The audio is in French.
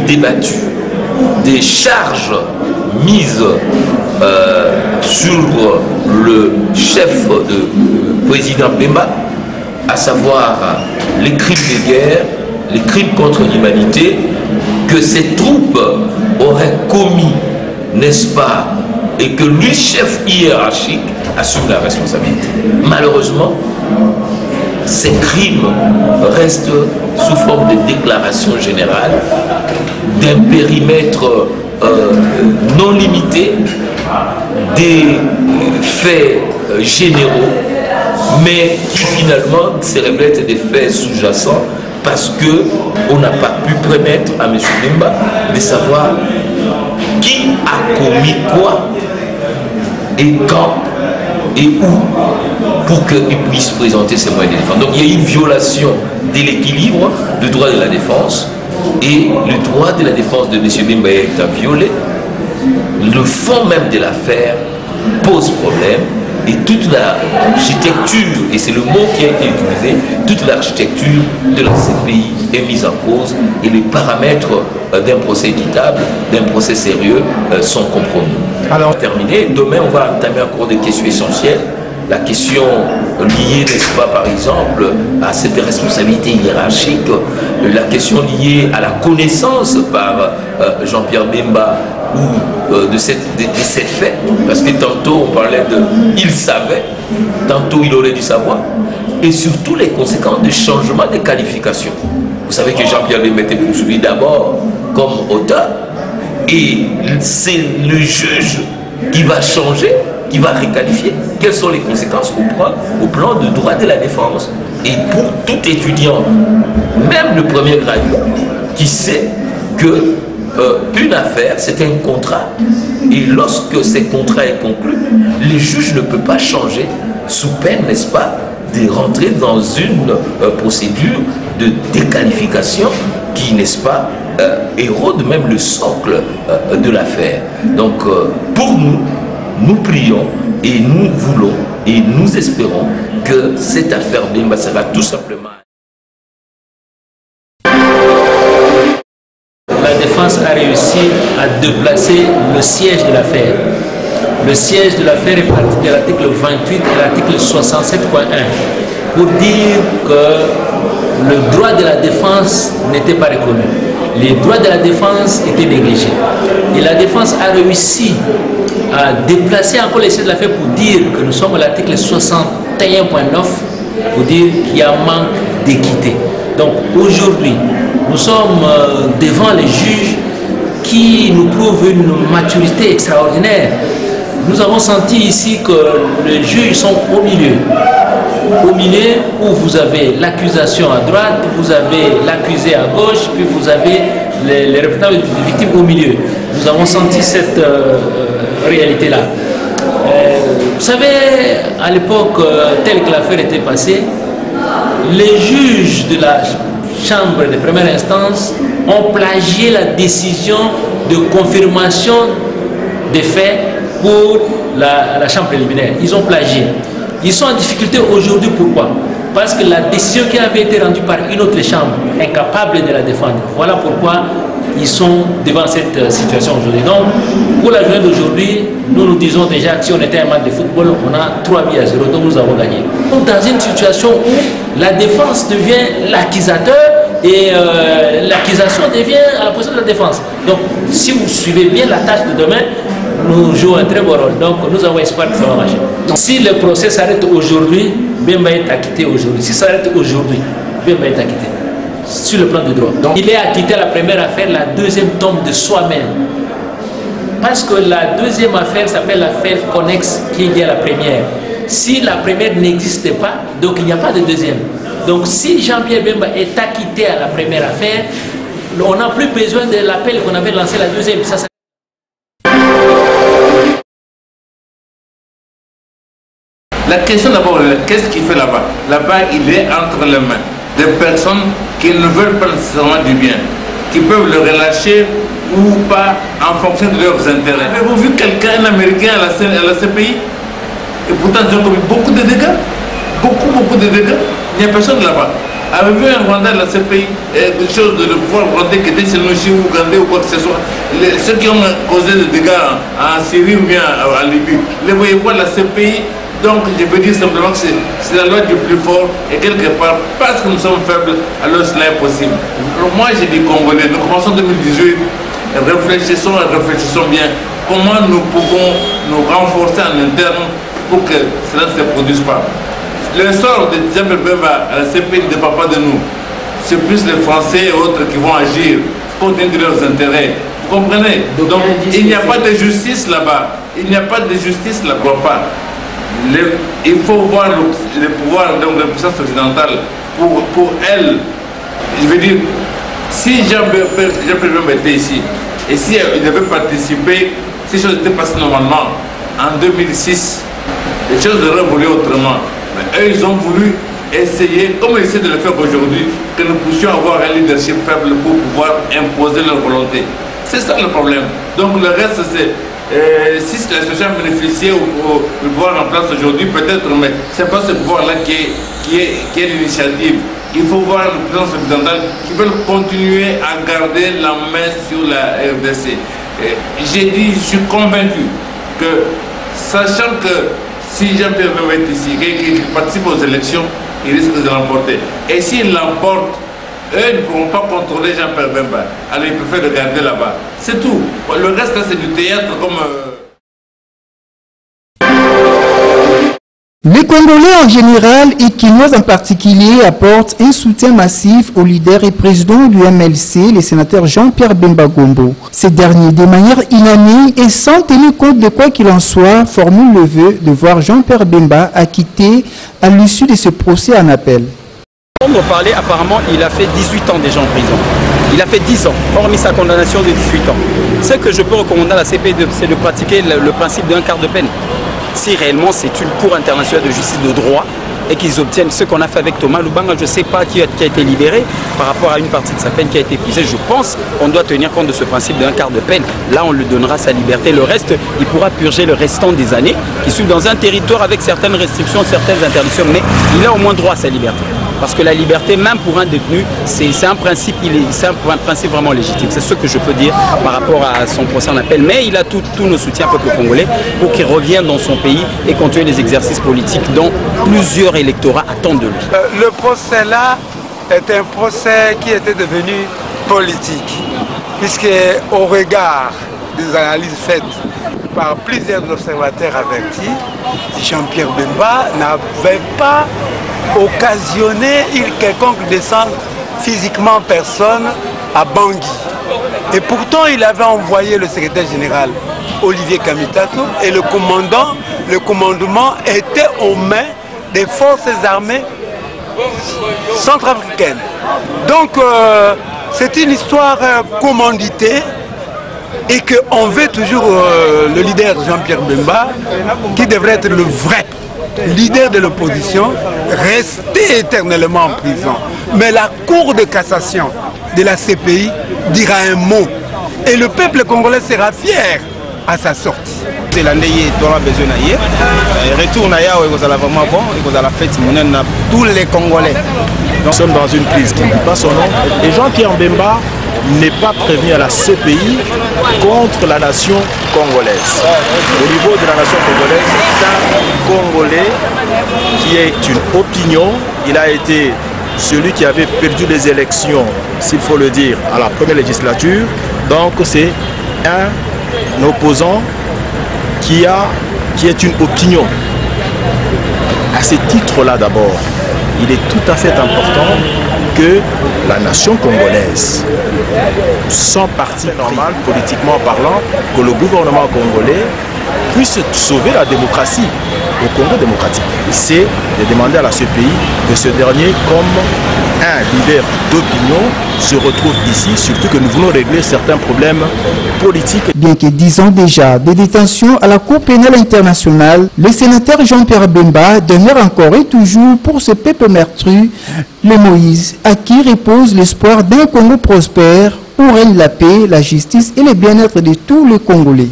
débattu des charges mises sur le chef de président Bemba, à savoir les crimes de guerre, les crimes contre l'humanité, que ces troupes auraient commis, n'est-ce pas, et que lui, chef hiérarchique, assume la responsabilité. Malheureusement, ces crimes restent sous forme de déclaration générale, d'un périmètre non limité, des faits généraux, mais qui finalement se révèlent des faits sous-jacents parce qu'on n'a pas pu permettre à M. Bemba de savoir qui a commis quoi et quand et où pour qu'il puisse présenter ses moyens de défense. Donc il y a une violation de l'équilibre du droit de la défense et le droit de la défense de M. Bemba est violé. Le fond même de l'affaire pose problème et toute l'architecture, et c'est le mot qui a été utilisé, toute l'architecture de la CPI est mise en cause et les paramètres d'un procès équitable, d'un procès sérieux sont compromis. Alors, terminé, demain on va entamer encore des questions essentielles. La question liée, n'est-ce pas, par exemple, à cette responsabilité hiérarchique, la question liée à la connaissance par Jean-Pierre Bemba ou de ces faits, parce que tantôt on parlait de « il savait », tantôt il aurait dû savoir, et surtout les conséquences du changement de qualification. Vous savez que Jean-Pierre Bemba était poursuivi d'abord comme auteur, et c'est le juge qui va changer, qui va requalifier. Quelles sont les conséquences au plan du droit de la défense? Et pour tout étudiant, même le premier gradué, qui sait que une affaire, c'est un contrat, et lorsque ce contrat est conclu, le juge ne peut pas changer sous peine, n'est-ce pas, de rentrer dans une procédure de déqualification qui, n'est-ce pas, érode même le socle de l'affaire. Donc, pour nous, nous prions et nous voulons et nous espérons que cette affaire Bemba sera tout simplement... La défense a réussi à déplacer le siège de l'affaire. Le siège de l'affaire est parti de l'article 28 et l'article 67.1 pour dire que le droit de la défense n'était pas reconnu. Les droits de la défense étaient négligés. Et la défense a réussi à déplacer encore les sièges de l'affaire pour dire que nous sommes à l'article 61.9 pour dire qu'il y a un manque d'équité. Donc aujourd'hui, nous sommes devant les juges qui nous prouvent une maturité extraordinaire. Nous avons senti ici que les juges sont au milieu. Au milieu où vous avez l'accusation à droite, vous avez l'accusé à gauche, puis vous avez les représentants des victimes au milieu. Nous avons senti cette réalité-là. Vous savez, à l'époque telle que l'affaire était passée, les juges de la chambre de première instance ont plagié la décision de confirmation des faits pour la chambre préliminaire. Ils ont plagié. Ils sont en difficulté aujourd'hui. Pourquoi? Parce que la décision qui avait été rendue par une autre chambre, incapable de la défendre. Voilà pourquoi ils sont devant cette situation aujourd'hui. Donc, pour la journée d'aujourd'hui, nous disons déjà que si on était un match de football, on a 3-0, donc nous avons gagné. Donc, dans une situation où la défense devient l'accusateur et l'accusation devient à la position de la défense. Donc, si vous suivez bien la tâche de demain, nous jouons un très bon rôle. Donc, nous avons espoir que ça va marcher. Donc, si le procès s'arrête aujourd'hui, Bemba est acquitté aujourd'hui. Si ça s'arrête aujourd'hui, Bemba est acquitté. Sur le plan du droit. Donc, il est acquitté à la première affaire, la deuxième tombe de soi-même. Parce que la deuxième affaire s'appelle l'affaire connexe qui est liée à la première. Si la première n'existait pas, donc il n'y a pas de deuxième. Donc si Jean-Pierre Bemba est acquitté à la première affaire, on n'a plus besoin de l'appel qu'on avait lancé la deuxième. Ça, la question d'abord, qu'est-ce qu'il fait là-bas? Là-bas, il est entre les mains des personnes qui ne veulent pas nécessairement du bien, qui peuvent le relâcher ou pas en fonction de leurs intérêts. Avez-vous vu quelqu'un, un Américain à la CPI? Et pourtant, ils ont commis beaucoup de dégâts. Beaucoup de dégâts. Il n'y a personne là-bas. Avez-vous un Rwanda de la CPI, quelque chose de pouvoir rwandais qui était chez nous, chez Ougandais ou quoi que ce soit, ceux qui ont causé des dégâts en Syrie ou bien en Libye, les voyez-vous la CPI? Donc je veux dire simplement que c'est la loi du plus fort et quelque part, parce que nous sommes faibles, alors cela est possible. Alors moi j'ai dit Congolais, nous commençons 2018, réfléchissons bien comment nous pouvons nous renforcer en interne pour que cela ne se produise pas. Le sort de Jean-Pierre Bemba à la CPI ne dépend pas de nous. C'est plus les Français et autres qui vont agir compte tenu de leurs intérêts. Vous comprenez? Donc il n'y a pas de justice là-bas. Il n'y a pas de justice là-bas. Il faut voir le pouvoir, donc la puissance occidentale, pour elle. Je veux dire, si Jean-Pierre Bemba était ici, et si il devait participer, si les choses étaient passées normalement, en 2006, les choses auraient évolué autrement. Mais eux, ils ont voulu essayer, comme ils essaient de le faire aujourd'hui, que nous puissions avoir un leadership faible pour pouvoir imposer leur volonté. C'est ça le problème. Donc le reste, c'est... si la situation bénéficiait au pouvoir en place aujourd'hui, peut-être, mais ce n'est pas ce pouvoir-là qui est l'initiative. Il faut voir la présidence occidentale qui veulent continuer à garder la main sur la RDC. J'ai dit, je suis convaincu que, sachant que si Jean-Pierre Bemba est ici, qu'il participe aux élections, il risque de l'emporter. Et s'il l'emporte, eux ne pourront pas contrôler Jean-Pierre Bemba. Alors ils préfèrent le garder là-bas. C'est tout. Le reste, là, c'est du théâtre comme... Les Congolais en général et Kinois en particulier apportent un soutien massif au leader et président du MLC, le sénateur Jean-Pierre Bemba Gombo. Ce dernier, de manière unanime et sans tenir compte de quoi qu'il en soit, formule le vœu de voir Jean-Pierre Bemba acquitté à l'issue de ce procès en appel. Comme on parlait, apparemment, il a fait 18 ans déjà en prison. Il a fait 10 ans, hormis sa condamnation de 18 ans. Ce que je peux recommander à la CPI, c'est de pratiquer le principe d'un quart de peine. Si réellement c'est une cour internationale de justice de droit et qu'ils obtiennent ce qu'on a fait avec Thomas Lubanga, je ne sais pas qui a été libéré par rapport à une partie de sa peine qui a été épuisée. Je pense qu'on doit tenir compte de ce principe d'un quart de peine. Là, on lui donnera sa liberté. Le reste, il pourra purger le restant des années qui suivent dans un territoire avec certaines restrictions, certaines interdictions, mais il a au moins droit à sa liberté. Parce que la liberté, même pour un détenu, c'est un principe, un principe vraiment légitime. C'est ce que je peux dire par rapport à son procès en appel. Mais il a tous nos soutiens au peuple congolais pour qu'il revienne dans son pays et continuer les exercices politiques dont plusieurs électorats attendent de lui. Le procès-là est un procès qui était devenu politique, puisque au regard des analyses faites par plusieurs observateurs avertis, Jean-Pierre Bemba n'avait pas occasionné une quelconque descente physiquement personne à Bangui. Et pourtant, il avait envoyé le secrétaire général Olivier Kamitato et le commandement était aux mains des forces armées centrafricaines. Donc, c'est une histoire commanditée et qu'on veut toujours le leader Jean-Pierre Bemba, qui devrait être le vrai leader de l'opposition, rester éternellement en prison. Mais la Cour de cassation de la CPI dira un mot et le peuple congolais sera fier à sa sortie. C'est l'année dont on a besoin de retour Naya, vous allez vraiment bon, vous allez la fête, tous les Congolais. Nous sommes dans une crise qui ne dit pas son nom. Et Jean-Pierre Bemba n'est pas prévenu à la CPI contre la nation congolaise. Au niveau de la nation congolaise, c'est un Congolais qui est une opinion. Il a été celui qui avait perdu les élections, s'il faut le dire, à la première législature. Donc c'est un opposant qui est une opinion. À ce titre-là d'abord, il est tout à fait important que la nation congolaise, sans parti normal, politiquement parlant, que le gouvernement congolais puisse sauver la démocratie au Congo démocratique. C'est de demander à la CPI que ce dernier, comme un leader d'opinion, se retrouve ici, surtout que nous voulons régler certains problèmes politiques. Bien que 10 ans déjà de détention à la Cour pénale internationale, le sénateur Jean-Pierre Bemba demeure encore et toujours pour ce peuple meurtru, le Moïse, à qui repose l'espoir d'un Congo prospère où règne la paix, la justice et le bien-être de tous les Congolais.